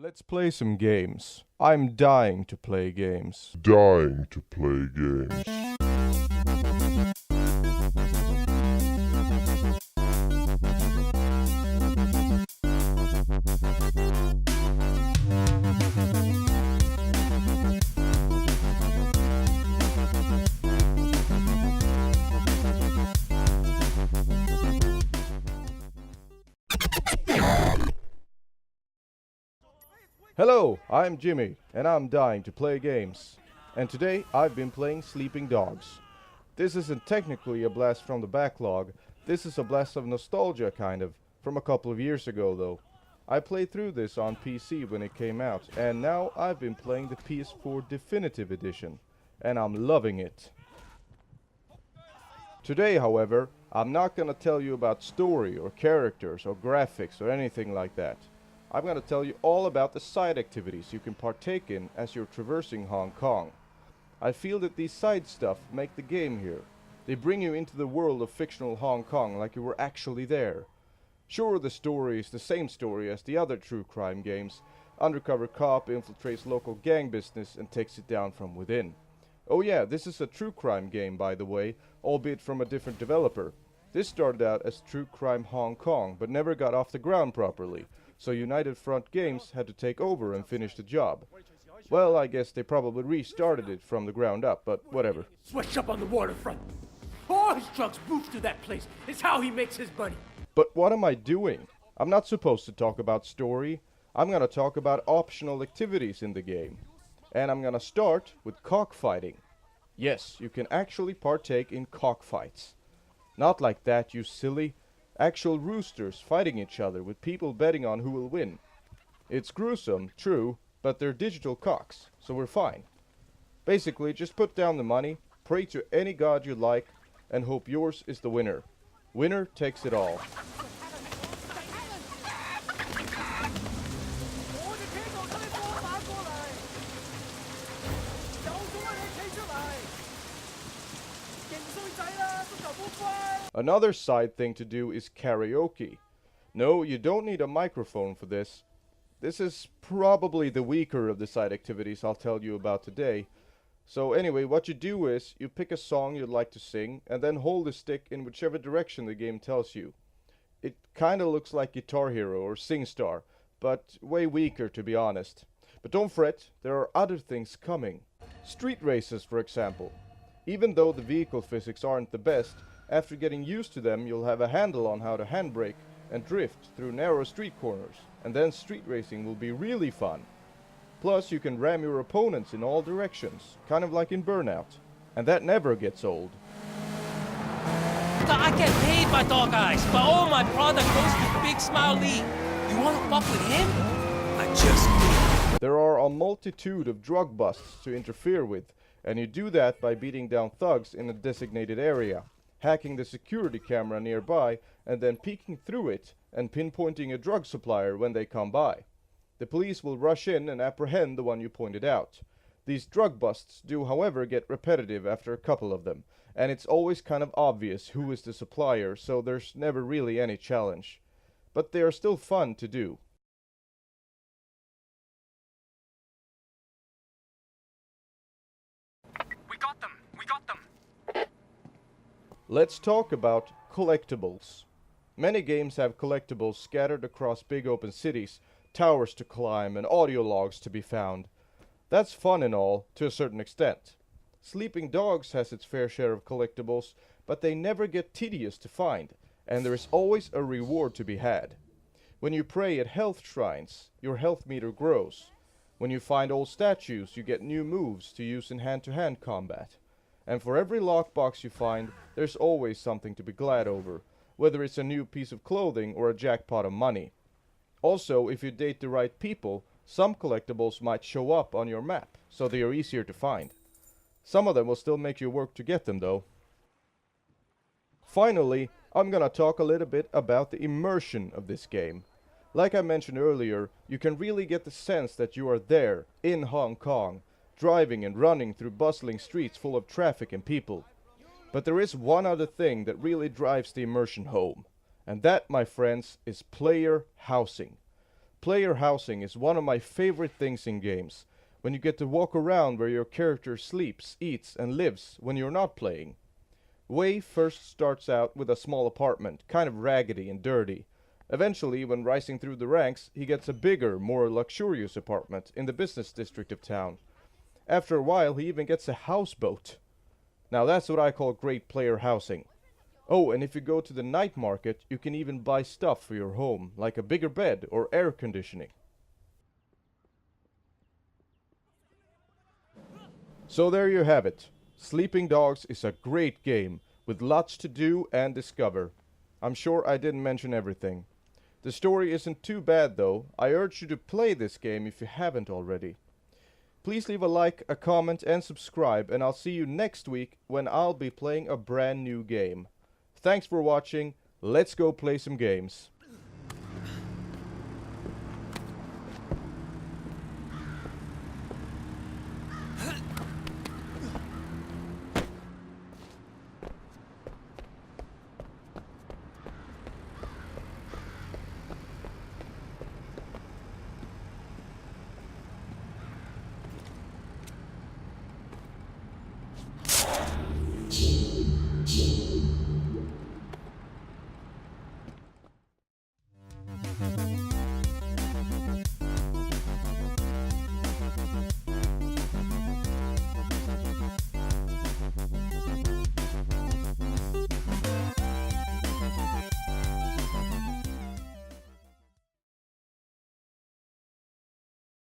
Let's play some games. I'm dying to play games. Dying to play games. Hello, I'm Jimmy, and I'm dying to play games. And today I've been playing Sleeping Dogs. This isn't technically a blast from the backlog, this is a blast of nostalgia kind of, from a couple of years ago though. I played through this on PC when it came out, and now I've been playing the PS4 Definitive Edition, and I'm loving it. Today, however, I'm not gonna tell you about story or characters or graphics or anything like that. I'm going to tell you all about the side activities you can partake in as you're traversing Hong Kong. I feel that these side stuff make the game here. They bring you into the world of fictional Hong Kong like you were actually there. Sure, the story is the same story as the other true crime games. Undercover cop infiltrates local gang business and takes it down from within. Oh yeah, this is a true crime game, by the way, albeit from a different developer. This started out as True Crime Hong Kong, but never got off the ground properly. So United Front Games had to take over and finish the job. Well, I guess they probably restarted it from the ground up, but whatever. Switch up on the waterfront. All his trucks move through that place. It's how he makes his money. But what am I doing? I'm not supposed to talk about story. I'm gonna talk about optional activities in the game. And I'm gonna start with cockfighting. Yes, you can actually partake in cockfights. Not like that, you silly. Actual roosters fighting each other with people betting on who will win. It's gruesome, true, but they're digital cocks, so we're fine. Basically, just put down the money, pray to any god you like, and hope yours is the winner. Winner takes it all. Another side thing to do is karaoke. No, you don't need a microphone for this. This is probably the weaker of the side activities I'll tell you about today. So anyway, what you do is, you pick a song you'd like to sing, and then hold the stick in whichever direction the game tells you. It kinda looks like Guitar Hero or SingStar, but way weaker to be honest. But don't fret, there are other things coming. Street races, for example. Even though the vehicle physics aren't the best, after getting used to them, you'll have a handle on how to handbrake and drift through narrow street corners, and then street racing will be really fun. Plus, you can ram your opponents in all directions, kind of like in Burnout, and that never gets old. I get paid by Dog Eyes, but all my product goes to Big Smile Lee. You wanna fuck with him? I just did. There are a multitude of drug busts to interfere with, and you do that by beating down thugs in a designated area, hacking the security camera nearby, and then peeking through it and pinpointing a drug supplier when they come by. The police will rush in and apprehend the one you pointed out. These drug busts do, however, get repetitive after a couple of them, and it's always kind of obvious who is the supplier, so there's never really any challenge. But they are still fun to do. We got them. We got them. Let's talk about collectibles. Many games have collectibles scattered across big open cities, towers to climb, and audio logs to be found. That's fun and all, to a certain extent. Sleeping Dogs has its fair share of collectibles, but they never get tedious to find, and there is always a reward to be had. When you pray at health shrines, your health meter grows. When you find old statues, you get new moves to use in hand-to-hand combat. And for every lockbox you find, there's always something to be glad over, whether it's a new piece of clothing or a jackpot of money. Also, if you date the right people, some collectibles might show up on your map, so they are easier to find. Some of them will still make you work to get them though. Finally, I'm gonna talk a little bit about the immersion of this game. Like I mentioned earlier, you can really get the sense that you are there, in Hong Kong, driving and running through bustling streets full of traffic and people. But there is one other thing that really drives the immersion home. And that, my friends, is player housing. Player housing is one of my favorite things in games, when you get to walk around where your character sleeps, eats, and lives when you're not playing. Wei first starts out with a small apartment, kind of raggedy and dirty. Eventually, when rising through the ranks, he gets a bigger, more luxurious apartment in the business district of town. After a while, he even gets a houseboat. Now that's what I call great player housing. Oh, and if you go to the night market, you can even buy stuff for your home, like a bigger bed or air conditioning. So there you have it. Sleeping Dogs is a great game, with lots to do and discover. I'm sure I didn't mention everything. The story isn't too bad though. I urge you to play this game if you haven't already. Please leave a like, a comment, and subscribe, and I'll see you next week when I'll be playing a brand new game. Thanks for watching. Let's go play some games.